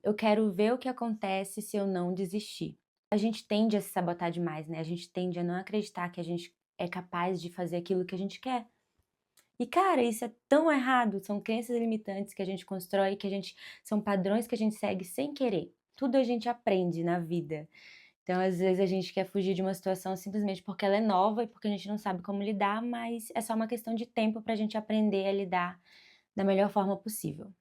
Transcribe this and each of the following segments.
eu quero ver o que acontece se eu não desistir. A gente tende a se sabotar demais, né? A gente tende a não acreditar que a gente é capaz de fazer aquilo que a gente quer. E cara, isso é tão errado, são crenças limitantes que a gente constrói, são padrões que a gente segue sem querer. Tudo a gente aprende na vida. Então, às vezes a gente quer fugir de uma situação simplesmente porque ela é nova e porque a gente não sabe como lidar, mas é só uma questão de tempo para a gente aprender a lidar da melhor forma possível.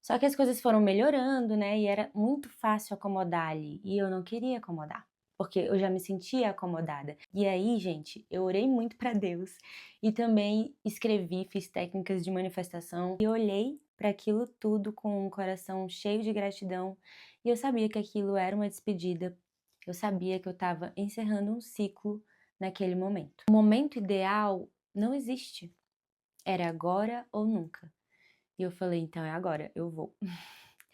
Só que as coisas foram melhorando, né? E era muito fácil acomodar ali. E eu não queria acomodar, porque eu já me sentia acomodada. E aí, gente, eu orei muito para Deus e também escrevi, fiz técnicas de manifestação e olhei para aquilo tudo com um coração cheio de gratidão. E eu sabia que aquilo era uma despedida. Eu sabia que eu estava encerrando um ciclo naquele momento. O momento ideal não existe. Era agora ou nunca. E eu falei, então é agora, eu vou.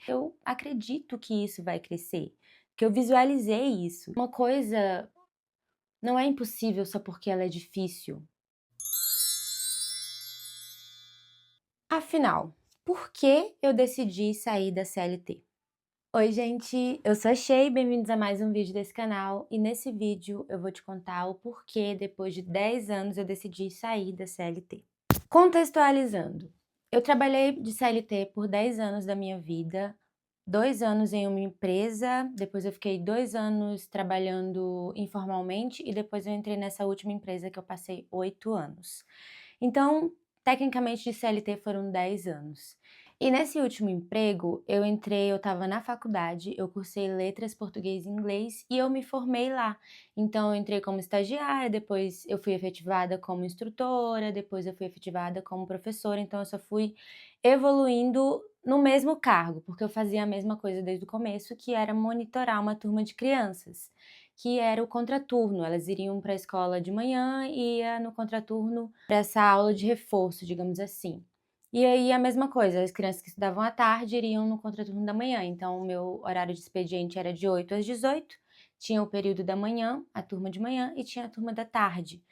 Eu acredito que isso vai crescer, que eu visualizei isso. Uma coisa não é impossível só porque ela é difícil. Afinal, por que eu decidi sair da CLT? Oi gente, eu sou a Shey, bem-vindos a mais um vídeo desse canal e nesse vídeo eu vou te contar o porquê depois de 10 anos eu decidi sair da CLT. Contextualizando, eu trabalhei de CLT por 10 anos da minha vida, 2 anos em uma empresa, depois eu fiquei 2 anos trabalhando informalmente e depois eu entrei nessa última empresa que eu passei 8 anos. Então, tecnicamente de CLT foram 10 anos. E nesse último emprego, eu estava na faculdade, eu cursei letras, português e inglês e eu me formei lá. Então eu entrei como estagiária, depois eu fui efetivada como instrutora, depois eu fui efetivada como professora, então eu só fui evoluindo no mesmo cargo, porque eu fazia a mesma coisa desde o começo, que era monitorar uma turma de crianças, que era o contraturno. Elas iriam para a escola de manhã e ia no contraturno para essa aula de reforço, digamos assim. E aí a mesma coisa, as crianças que estudavam à tarde iriam no contraturno da manhã, então o meu horário de expediente era de 8 às 18, tinha o período da manhã, a turma de manhã, e tinha a turma da tarde.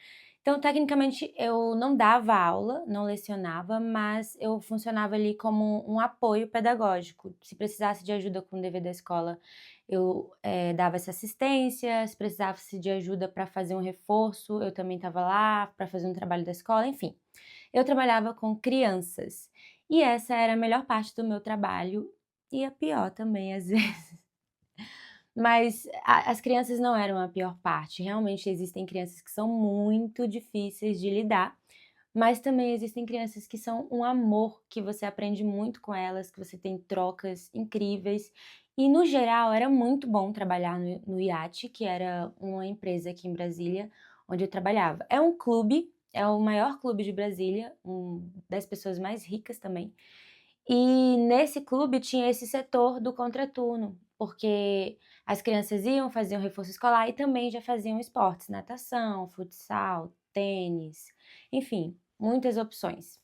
Então, tecnicamente, eu não dava aula, não lecionava, mas eu funcionava ali como um apoio pedagógico. Se precisasse de ajuda com o dever da escola, eu dava essa assistência, se precisasse de ajuda para fazer um reforço, eu também estava lá para fazer um trabalho da escola, enfim. Eu trabalhava com crianças e essa era a melhor parte do meu trabalho e a pior também, às vezes. Mas as crianças não eram a pior parte, realmente existem crianças que são muito difíceis de lidar, mas também existem crianças que são um amor, que você aprende muito com elas, que você tem trocas incríveis. E no geral era muito bom trabalhar no IAT, que era uma empresa aqui em Brasília, onde eu trabalhava. É um clube, é o maior clube de Brasília, das pessoas mais ricas também. E nesse clube tinha esse setor do contraturno, porque as crianças iam, faziam reforço escolar e também já faziam esportes, natação, futsal, tênis, enfim, muitas opções.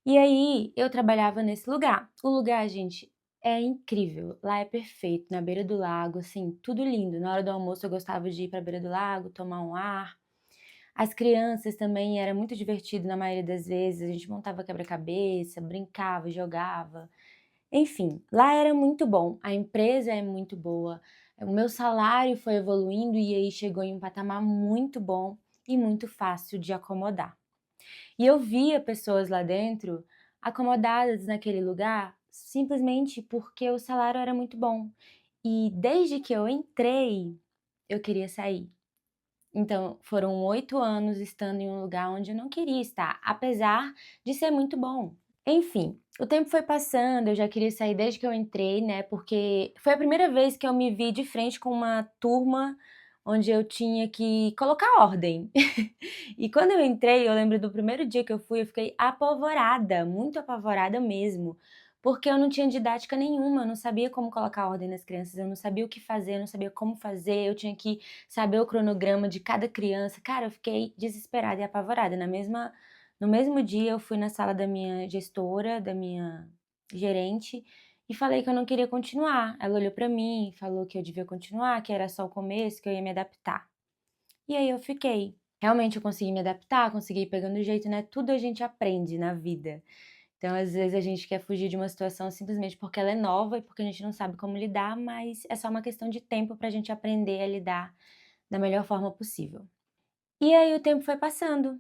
E aí eu trabalhava nesse lugar. O lugar, gente, é incrível. Lá é perfeito, na beira do lago, assim, tudo lindo. Na hora do almoço eu gostava de ir para a beira do lago, tomar um ar. As crianças também era muito divertido na maioria das vezes. A gente montava quebra-cabeça, brincava, jogava. Enfim, lá era muito bom, a empresa é muito boa, o meu salário foi evoluindo e aí chegou em um patamar muito bom e muito fácil de acomodar. E eu via pessoas lá dentro acomodadas naquele lugar simplesmente porque o salário era muito bom. E desde que eu entrei, eu queria sair. Então, foram 8 anos estando em um lugar onde eu não queria estar, apesar de ser muito bom. Enfim, o tempo foi passando, eu já queria sair desde que eu entrei, né? Porque foi a primeira vez que eu me vi de frente com uma turma onde eu tinha que colocar ordem. E quando eu entrei, eu lembro do primeiro dia que eu fui, eu fiquei apavorada, muito apavorada mesmo, porque eu não tinha didática nenhuma, eu não sabia como colocar ordem nas crianças, eu não sabia o que fazer, eu não sabia como fazer, eu tinha que saber o cronograma de cada criança. Cara, eu fiquei desesperada e apavorada. No mesmo dia, eu fui na sala da minha gestora, da minha gerente, e falei que eu não queria continuar. Ela olhou pra mim, falou que eu devia continuar, que era só o começo, que eu ia me adaptar. E aí eu fiquei. Realmente eu consegui me adaptar, consegui ir pegando o jeito, né? Tudo a gente aprende na vida. Então, às vezes, a gente quer fugir de uma situação simplesmente porque ela é nova e porque a gente não sabe como lidar, mas é só uma questão de tempo para a gente aprender a lidar da melhor forma possível. E aí o tempo foi passando.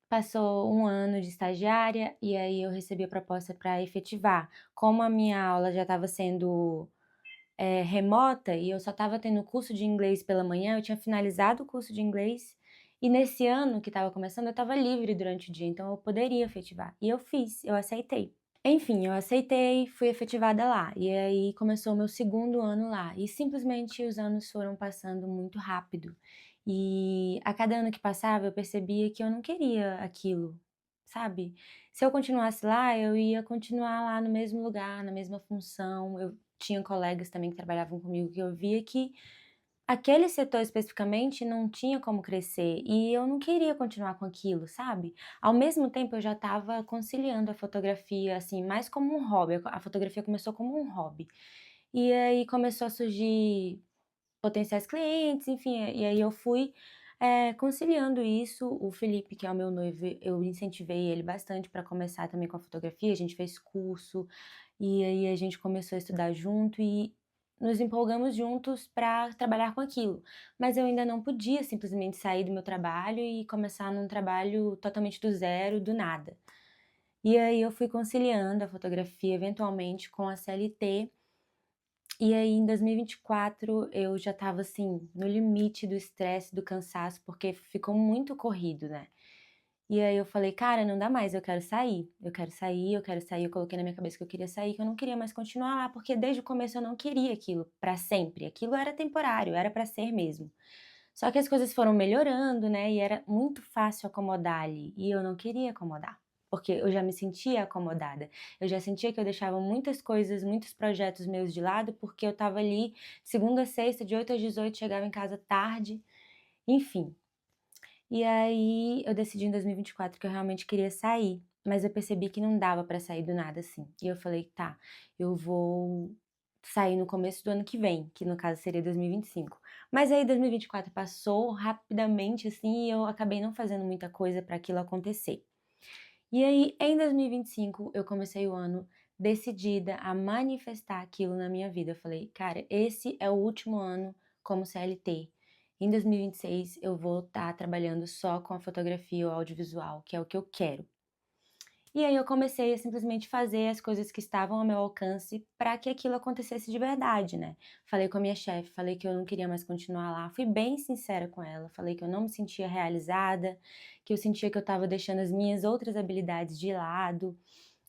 Passou um ano de estagiária e aí eu recebi a proposta para efetivar. Como a minha aula já estava sendo remota e eu só estava tendo curso de inglês pela manhã, eu tinha finalizado o curso de inglês e nesse ano que estava começando eu estava livre durante o dia, então eu poderia efetivar. E eu fiz, eu aceitei. Enfim, eu aceitei, fui efetivada lá. E aí começou o meu segundo ano lá. E simplesmente os anos foram passando muito rápido. E a cada ano que passava eu percebia que eu não queria aquilo, sabe? Se eu continuasse lá, eu ia continuar lá no mesmo lugar, na mesma função. Eu tinha colegas também que trabalhavam comigo que eu via que aquele setor especificamente não tinha como crescer e eu não queria continuar com aquilo, sabe? Ao mesmo tempo eu já estava conciliando a fotografia, assim, mais como um hobby. A fotografia começou como um hobby. E aí começou a surgir potenciais clientes, enfim, e aí eu fui conciliando isso. O Felipe, que é o meu noivo, eu incentivei ele bastante para começar também com a fotografia. A gente fez curso e aí a gente começou a estudar junto e nos empolgamos juntos para trabalhar com aquilo. Mas eu ainda não podia simplesmente sair do meu trabalho e começar num trabalho totalmente do zero, do nada. E aí eu fui conciliando a fotografia eventualmente com a CLT. E aí em 2024 eu já estava assim, no limite do estresse, do cansaço, porque ficou muito corrido, né? E aí eu falei, cara, não dá mais, eu quero sair, eu quero sair, eu quero sair. Eu coloquei na minha cabeça que eu queria sair, que eu não queria mais continuar lá, porque desde o começo eu não queria aquilo pra sempre. Aquilo era temporário, era pra ser mesmo. Só que as coisas foram melhorando, né? E era muito fácil acomodar ali, e eu não queria acomodar. Porque eu já me sentia acomodada. Eu já sentia que eu deixava muitas coisas, muitos projetos meus de lado, porque eu tava ali segunda a sexta, de 8 às 18, chegava em casa tarde, enfim. E aí eu decidi em 2024 que eu realmente queria sair, mas eu percebi que não dava pra sair do nada assim. E eu falei, tá, eu vou sair no começo do ano que vem, que no caso seria 2025. Mas aí 2024 passou rapidamente assim e eu acabei não fazendo muita coisa para aquilo acontecer. E aí em 2025 eu comecei o ano decidida a manifestar aquilo na minha vida. Eu falei, cara, esse é o último ano como CLT. Em 2026 eu vou estar trabalhando só com a fotografia e o audiovisual, que é o que eu quero. E aí eu comecei a simplesmente fazer as coisas que estavam ao meu alcance para que aquilo acontecesse de verdade, né? Falei com a minha chefe, falei que eu não queria mais continuar lá, fui bem sincera com ela, falei que eu não me sentia realizada, que eu sentia que eu estava deixando as minhas outras habilidades de lado.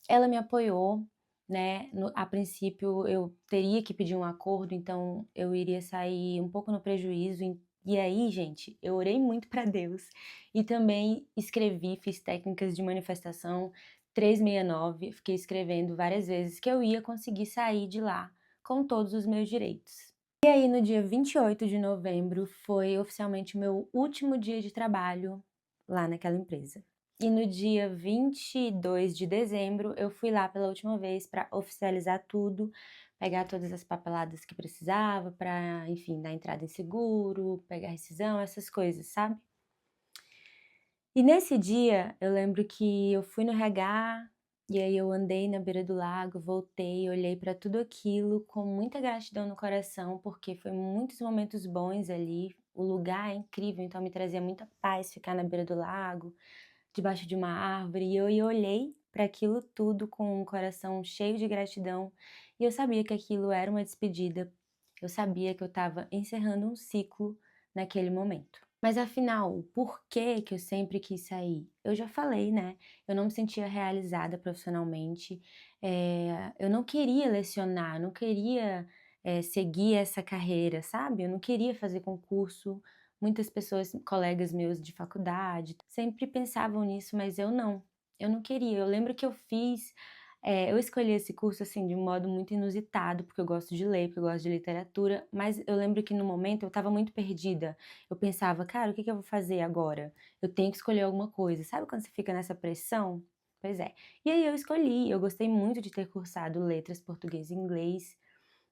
Ela me apoiou, né? A princípio eu teria que pedir um acordo, então eu iria sair um pouco no prejuízo. E aí, gente, eu orei muito para Deus e também escrevi, fiz técnicas de manifestação 369, fiquei escrevendo várias vezes que eu ia conseguir sair de lá com todos os meus direitos. E aí, no dia 28 de novembro, foi oficialmente o meu último dia de trabalho lá naquela empresa. E no dia 22 de dezembro, eu fui lá pela última vez para oficializar tudo, pegar todas as papeladas que precisava para, enfim, dar entrada em seguro, pegar rescisão, essas coisas, sabe? E nesse dia, eu lembro que eu fui no RH, e aí eu andei na beira do lago, voltei, olhei para tudo aquilo com muita gratidão no coração, porque foi muitos momentos bons ali. O lugar é incrível, então me trazia muita paz ficar na beira do lago, debaixo de uma árvore, e eu olhei para aquilo tudo com um coração cheio de gratidão, e eu sabia que aquilo era uma despedida. Eu sabia que eu estava encerrando um ciclo naquele momento. Mas afinal, o porquê que eu sempre quis sair? Eu já falei, né? Eu não me sentia realizada profissionalmente, eu não queria lecionar, eu não queria seguir essa carreira, sabe? Eu não queria fazer concurso. Muitas pessoas, colegas meus de faculdade, sempre pensavam nisso, mas eu não queria. Eu lembro que eu escolhi esse curso assim de um modo muito inusitado, porque eu gosto de ler, porque eu gosto de literatura, mas eu lembro que no momento eu estava muito perdida. Eu pensava, cara, o que eu vou fazer agora? Eu tenho que escolher alguma coisa. Sabe quando você fica nessa pressão? Pois é. E aí eu escolhi, eu gostei muito de ter cursado letras, português e inglês.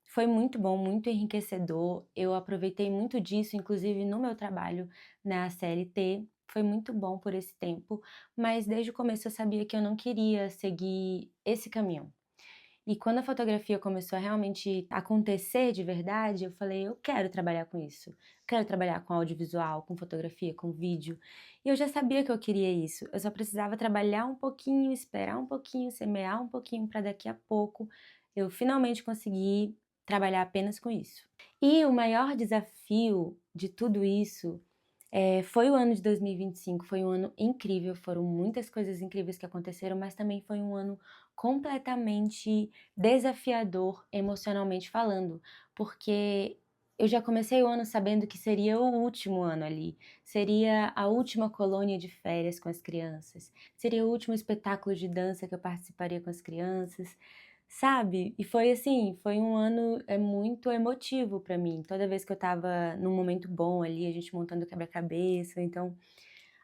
Foi muito bom, muito enriquecedor. Eu aproveitei muito disso, inclusive no meu trabalho na CLT. foi muito bom por esse tempo, mas desde o começo eu sabia que eu não queria seguir esse caminho. E quando a fotografia começou a realmente acontecer de verdade, eu falei: "Eu quero trabalhar com isso, quero trabalhar com audiovisual, com fotografia, com vídeo". E eu já sabia que eu queria isso, eu só precisava trabalhar um pouquinho, esperar um pouquinho, semear um pouquinho para daqui a pouco eu finalmente conseguir trabalhar apenas com isso. E o maior desafio de tudo isso foi o ano de 2025, foi um ano incrível, foram muitas coisas incríveis que aconteceram, mas também foi um ano completamente desafiador emocionalmente falando, porque eu já comecei o ano sabendo que seria o último ano ali, seria a última colônia de férias com as crianças, seria o último espetáculo de dança que eu participaria com as crianças, sabe? E foi assim, foi um ano muito emotivo pra mim. Toda vez que eu estava num momento bom ali, a gente montando quebra-cabeça, então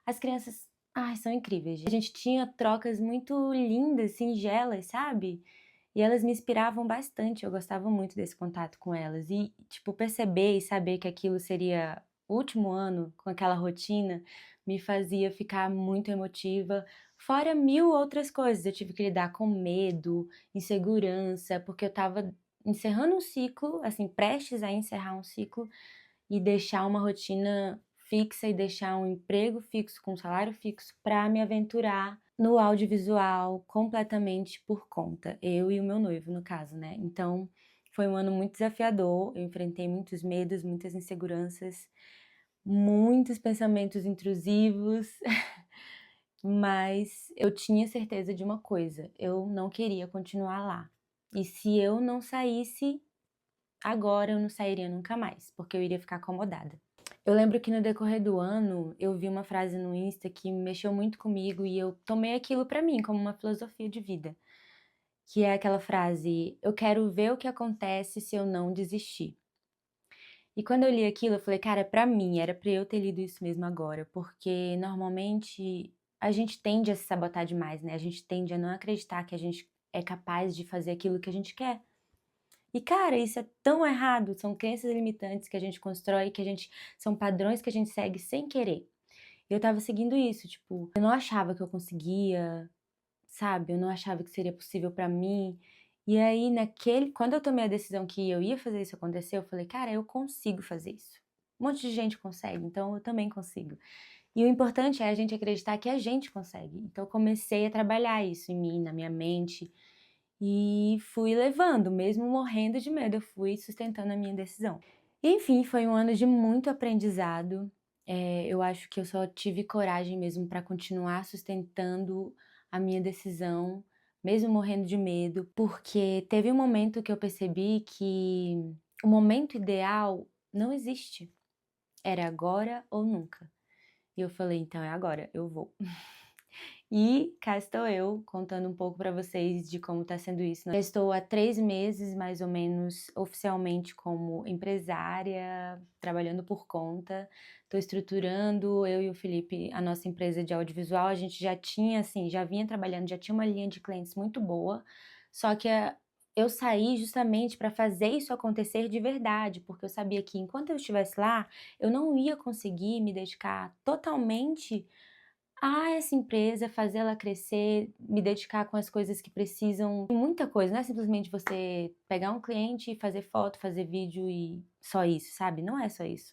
as crianças, ai, são incríveis. A gente tinha trocas muito lindas, singelas, sabe? E elas me inspiravam bastante, eu gostava muito desse contato com elas. E, tipo, perceber e saber que aquilo seria o último ano com aquela rotina me fazia ficar muito emotiva. Fora mil outras coisas, eu tive que lidar com medo, insegurança, porque eu estava encerrando um ciclo, assim, prestes a encerrar um ciclo e deixar uma rotina fixa e deixar um emprego fixo com salário fixo para me aventurar no audiovisual completamente por conta, eu e o meu noivo, no caso, né. Então, foi um ano muito desafiador, eu enfrentei muitos medos, muitas inseguranças, muitos pensamentos intrusivos, mas eu tinha certeza de uma coisa, eu não queria continuar lá. E se eu não saísse agora, eu não sairia nunca mais, porque eu iria ficar acomodada. Eu lembro que no decorrer do ano, eu vi uma frase no Insta que mexeu muito comigo e eu tomei aquilo pra mim como uma filosofia de vida, que é aquela frase: "Eu quero ver o que acontece se eu não desistir". E quando eu li aquilo, eu falei: "Cara, é pra mim, era pra eu ter lido isso mesmo agora", porque normalmente a gente tende a se sabotar demais, né, a gente tende a não acreditar que a gente é capaz de fazer aquilo que a gente quer. E cara, isso é tão errado, são crenças limitantes que a gente constrói, que a gente são padrões que a gente segue sem querer. E eu estava seguindo isso, tipo, eu não achava que eu conseguia, sabe, eu não achava que seria possível pra mim. E aí quando eu tomei a decisão que eu ia fazer isso acontecer, eu falei: "Cara, eu consigo fazer isso. Um monte de gente consegue, então eu também consigo". E o importante é a gente acreditar que a gente consegue. Então eu comecei a trabalhar isso em mim, na minha mente, e fui levando, mesmo morrendo de medo, eu fui sustentando a minha decisão. Enfim, foi um ano de muito aprendizado, eu acho que eu só tive coragem mesmo para continuar sustentando a minha decisão, mesmo morrendo de medo, porque teve um momento que eu percebi que o momento ideal não existe, era agora ou nunca. E eu falei: "Então é agora, eu vou". E cá estou eu, contando um pouco para vocês de como está sendo isso, né. Já estou há 3 meses, mais ou menos, oficialmente como empresária, trabalhando por conta. Estou estruturando, eu e o Felipe, a nossa empresa de audiovisual. A gente já tinha, assim, já vinha trabalhando, já tinha uma linha de clientes muito boa, só que eu saí justamente para fazer isso acontecer de verdade, porque eu sabia que enquanto eu estivesse lá, eu não ia conseguir me dedicar totalmente a essa empresa, fazer ela crescer, me dedicar com as coisas que precisam, muita coisa, não é simplesmente você pegar um cliente e fazer foto, fazer vídeo e só isso, sabe, não é só isso.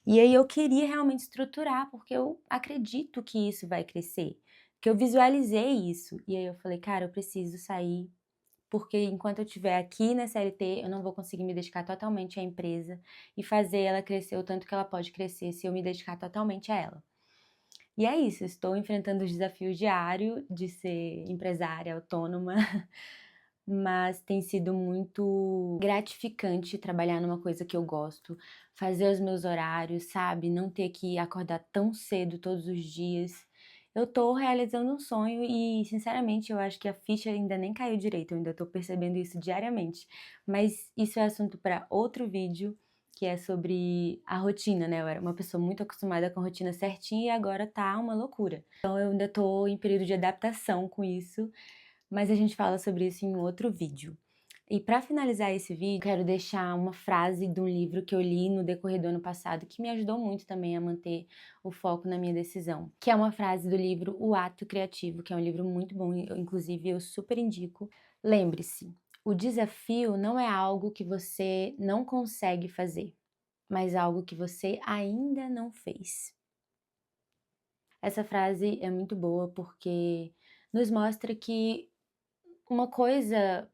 E aí eu queria realmente estruturar, porque eu acredito que isso vai crescer, que eu visualizei isso, e aí eu falei: "Cara, eu preciso sair, porque enquanto eu estiver aqui na CLT, eu não vou conseguir me dedicar totalmente à empresa e fazer ela crescer o tanto que ela pode crescer se eu me dedicar totalmente a ela". E é isso, estou enfrentando os desafios diários de ser empresária autônoma, mas tem sido muito gratificante trabalhar numa coisa que eu gosto, fazer os meus horários, sabe, não ter que acordar tão cedo todos os dias. Eu tô realizando um sonho e, sinceramente, eu acho que a ficha ainda nem caiu direito, eu ainda tô percebendo isso diariamente. Mas isso é assunto para outro vídeo, que é sobre a rotina, né, eu era uma pessoa muito acostumada com a rotina certinha e agora tá uma loucura. Então eu ainda tô em período de adaptação com isso, mas a gente fala sobre isso em outro vídeo. E para finalizar esse vídeo, quero deixar uma frase de um livro que eu li no decorrer do ano passado, que me ajudou muito também a manter o foco na minha decisão, que é uma frase do livro O Ato Criativo, que é um livro muito bom, inclusive eu super indico. Lembre-se, o desafio não é algo que você não consegue fazer, mas algo que você ainda não fez. Essa frase é muito boa porque nos mostra que uma coisa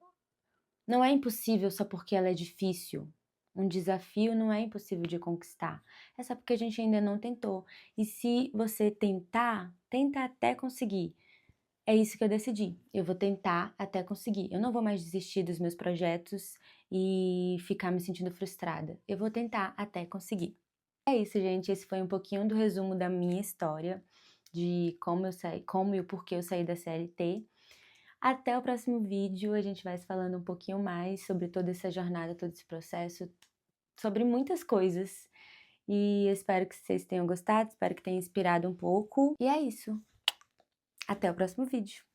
não é impossível só porque ela é difícil. Um desafio não é impossível de conquistar. É só porque a gente ainda não tentou. E se você tentar, tenta até conseguir. É isso que eu decidi. Eu vou tentar até conseguir. Eu não vou mais desistir dos meus projetos e ficar me sentindo frustrada. Eu vou tentar até conseguir. É isso, gente. Esse foi um pouquinho do resumo da minha história, de como eu saí, como e o porquê eu saí da CLT. Até o próximo vídeo, a gente vai se falando um pouquinho mais sobre toda essa jornada, todo esse processo, sobre muitas coisas. E eu espero que vocês tenham gostado, espero que tenha inspirado um pouco. E é isso. Até o próximo vídeo.